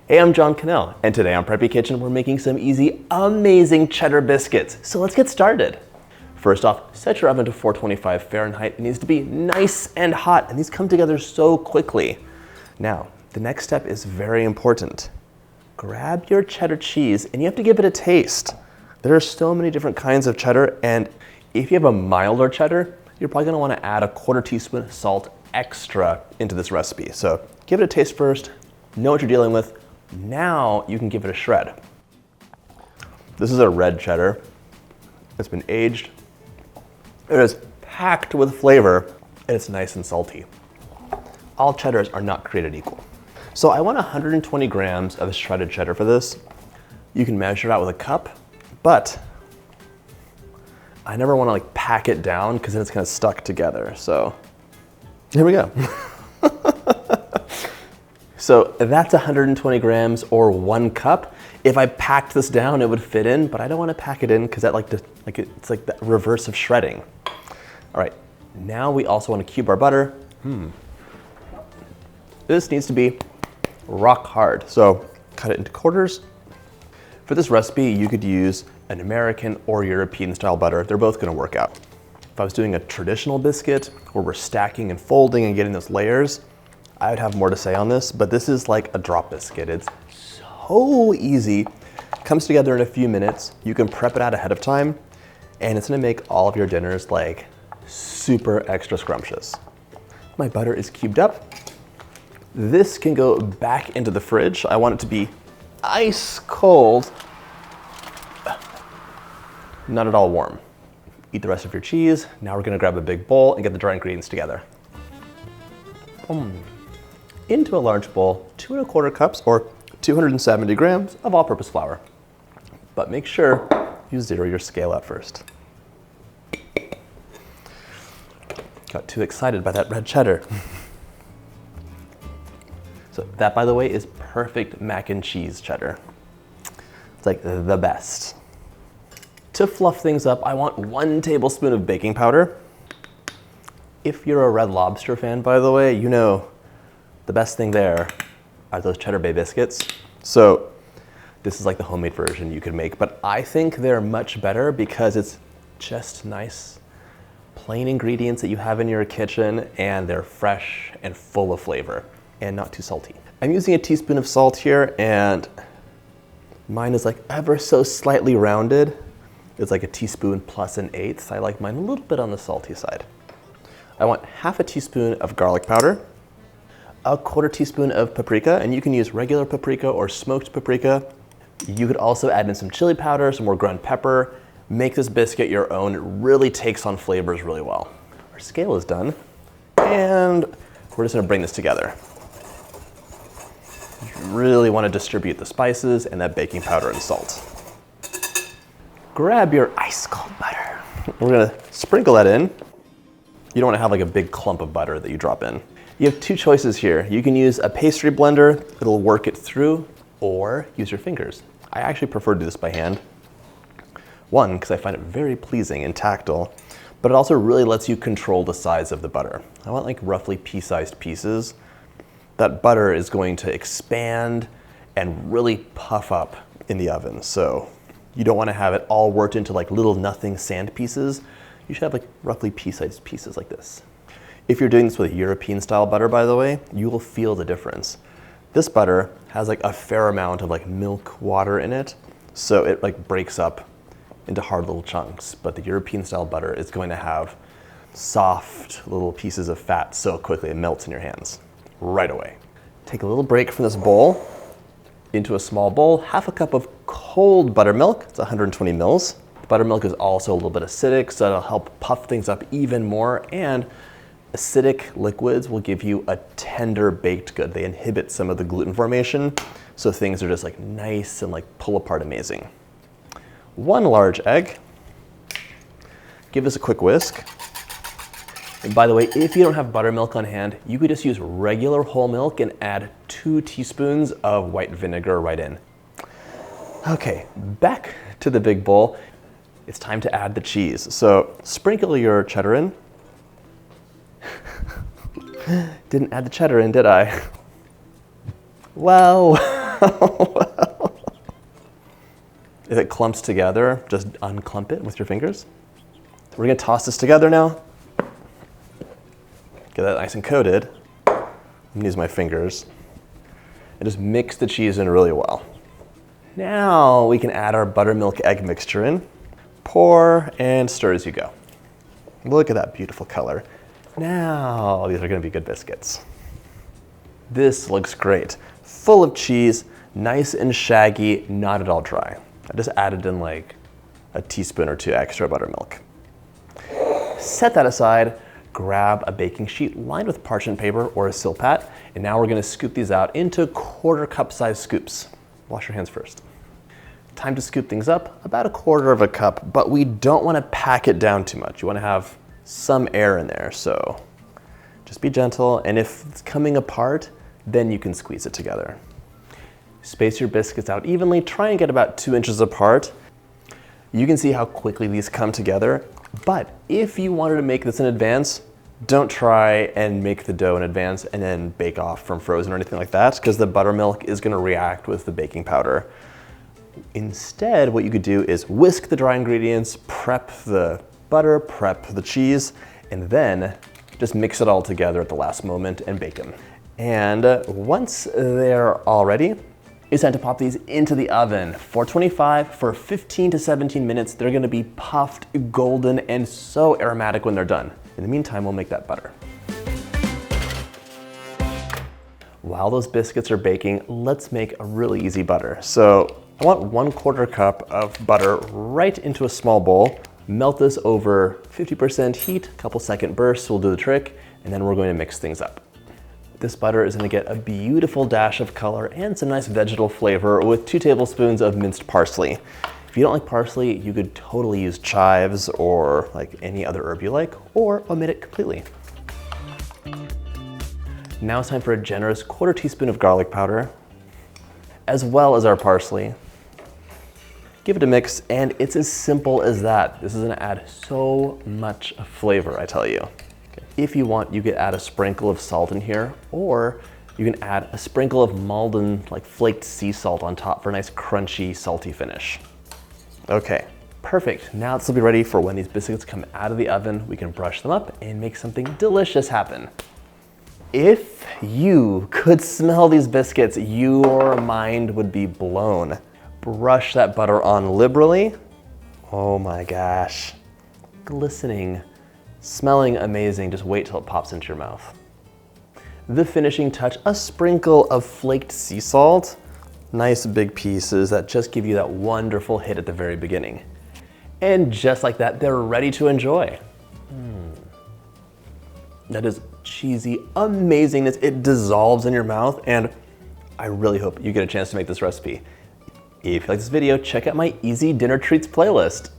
Hey, I'm John Cannell, and today on Preppy Kitchen, we're making some easy, amazing cheddar biscuits. So let's get started. First off, set your oven to 425 Fahrenheit. It needs to be nice and hot, and these come together so quickly. Now, the next step is very important. Grab your cheddar cheese, and you have to give it a taste. There are so many different kinds of cheddar, and if you have a milder cheddar, you're probably gonna wanna add a 1/4 teaspoon salt extra into this recipe. So give it a taste first, know what you're dealing with. Now you can give it a shred. This is a red cheddar. It's been aged. It is packed with flavor, and it's nice and salty. All cheddars are not created equal. So I want 120 grams of shredded cheddar for this. You can measure it out with a cup, but I never want to like pack it down because then it's kind of stuck together. So here we go. So that's 120 grams or 1 cup. If I packed this down, it would fit in, but I don't want to pack it in because that it's like the reverse of shredding. All right, now we also want to cube our butter. This needs to be rock hard, so cut it into quarters. For this recipe, you could use an American or European style butter. They're both gonna work out. If I was doing a traditional biscuit where we're stacking and folding and getting those layers, I would have more to say on this, but this is like a drop biscuit. It's so easy, comes together in a few minutes. You can prep it out ahead of time, and it's gonna make all of your dinners like super extra scrumptious. My butter is cubed up. This can go back into the fridge. I want it to be ice cold, not at all warm. Eat the rest of your cheese. Now we're gonna grab a big bowl and get the dry ingredients together. Into a large bowl, 2 1/4 cups or 270 grams of all-purpose flour. But make sure you zero your scale out first. Got too excited by that red cheddar. So that, by the way, is perfect mac and cheese cheddar. It's like the best. To fluff things up, I want 1 tablespoon of baking powder. If you're a Red Lobster fan, by the way, you know the best thing there are those Cheddar Bay Biscuits. So this is like the homemade version you could make, but I think they're much better because it's just nice, plain ingredients that you have in your kitchen, and they're fresh and full of flavor and not too salty. I'm using a teaspoon of salt here, and mine is like ever so slightly rounded. It's like a teaspoon plus 1/8. I like mine a little bit on the salty side. I want 1/2 teaspoon of garlic powder, a 1/4 teaspoon of paprika, and you can use regular paprika or smoked paprika. You could also add in some chili powder, some more ground pepper. Make this biscuit your own. It really takes on flavors really well. Our scale is done, and we're just gonna bring this together. You really wanna distribute the spices and that baking powder and salt. Grab your ice cold butter. We're gonna sprinkle that in. You don't wanna have like a big clump of butter that you drop in. You have 2 choices here. You can use a pastry blender, it'll work it through, or use your fingers. I actually prefer to do this by hand. 1, because I find it very pleasing and tactile, but it also really lets you control the size of the butter. I want like roughly pea-sized pieces. That butter is going to expand and really puff up in the oven. So you don't wanna have it all worked into like little nothing sand pieces. You should have like roughly pea-sized pieces like this. If you're doing this with European style butter, by the way, you will feel the difference. This butter has like a fair amount of like milk water in it, so it like breaks up into hard little chunks. But the European style butter is going to have soft little pieces of fat so quickly it melts in your hands right away. Take a little break from this bowl into a small bowl, 1/2 cup of cold buttermilk. It's 120 mils. Buttermilk is also a little bit acidic, so it'll help puff things up even more, and acidic liquids will give you a tender baked good. They inhibit some of the gluten formation, so things are just like nice and like pull apart amazing. 1 large egg. Give this a quick whisk. And by the way, if you don't have buttermilk on hand, you could just use regular whole milk and add 2 teaspoons of white vinegar right in. Okay, back to the big bowl. It's time to add the cheese. So sprinkle your cheddar in. Didn't add the cheddar in, did I? Well, If it clumps together, just unclump it with your fingers. We're gonna toss this together now. Get that nice and coated. I'm gonna use my fingers and just mix the cheese in really well. Now we can add our buttermilk egg mixture in. Pour and stir as you go. Look at that beautiful color. Now these are gonna be good biscuits. This looks great. Full of cheese, nice and shaggy, not at all dry. I just added in like a teaspoon or two extra buttermilk. Set that aside, grab a baking sheet lined with parchment paper or a silpat, and now we're gonna scoop these out into 1/4 cup size scoops. Wash your hands first. Time to scoop things up, about 1/4 cup, but we don't wanna pack it down too much. You wanna have some air in there, so just be gentle, and if it's coming apart, then you can squeeze it together. Space your biscuits out evenly, try and get about 2 inches apart. You can see how quickly these come together, but if you wanted to make this in advance, don't try and make the dough in advance and then bake off from frozen or anything like that, because the buttermilk is gonna react with the baking powder. Instead, what you could do is whisk the dry ingredients, prep the butter, prep the cheese, and then just mix it all together at the last moment and bake them. And once they're all ready, it's time to pop these into the oven. 425 for 15 to 17 minutes. They're gonna be puffed, golden, and so aromatic when they're done. In the meantime, we'll make that butter. While those biscuits are baking, let's make a really easy butter. So I want 1/4 cup of butter right into a small bowl. Melt this over 50% heat, couple second bursts will do the trick, and then we're going to mix things up. This butter is gonna get a beautiful dash of color and some nice vegetal flavor with 2 tablespoons of minced parsley. If you don't like parsley, you could totally use chives or like any other herb you like, or omit it completely. Now it's time for a generous 1/4 teaspoon of garlic powder, as well as our parsley. Give it a mix, and it's as simple as that. This is gonna add so much flavor, I tell you. If you want, you could add a sprinkle of salt in here, or you can add a sprinkle of Malden, like flaked sea salt on top for a nice crunchy, salty finish. Okay, perfect. Now this will be ready for when these biscuits come out of the oven. We can brush them up and make something delicious happen. If you could smell these biscuits, your mind would be blown. Brush that butter on liberally. Oh my gosh, glistening. Smelling amazing, just wait till it pops into your mouth. The finishing touch, a sprinkle of flaked sea salt. Nice big pieces that just give you that wonderful hit at the very beginning. And just like that, they're ready to enjoy. That is cheesy amazingness. It dissolves in your mouth, and I really hope you get a chance to make this recipe. If you like this video, check out my Easy Dinner Treats playlist.